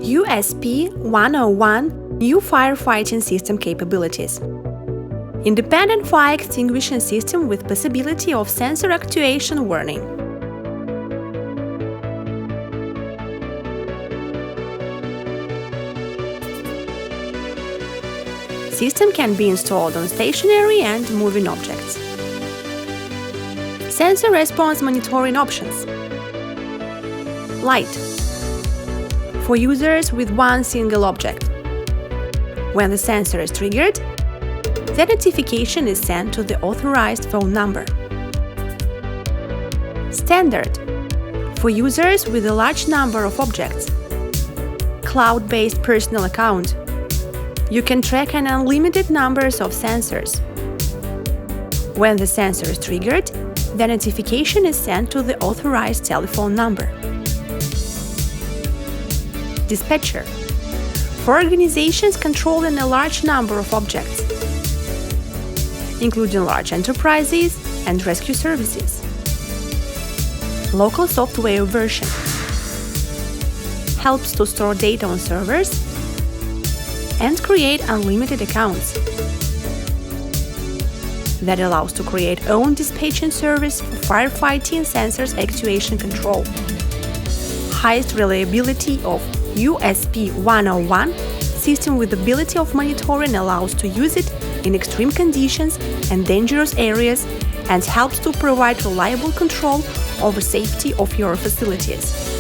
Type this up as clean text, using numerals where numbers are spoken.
USP-101 New Firefighting System Capabilities. Independent fire extinguishing system with possibility of sensor actuation warning. System can be installed on stationary and moving objects. Sensor response monitoring options. Light. For users with one single object. When the sensor is triggered, the notification is sent to the authorized phone number. Standard. For users with a large number of objects. Cloud-based personal account. You can track an unlimited numbers of sensors. When the sensor is triggered, the notification is sent to the authorized telephone number. Dispatcher. For organizations controlling a large number of objects, including large enterprises and rescue services. Local software version. Helps to store data on servers and create unlimited accounts. That allows to create own dispatching service for firefighting sensors actuation control. Highest reliability of USP-101 system with ability of monitoring allows to use it in extreme conditions and dangerous areas and helps to provide reliable control over safety of your facilities.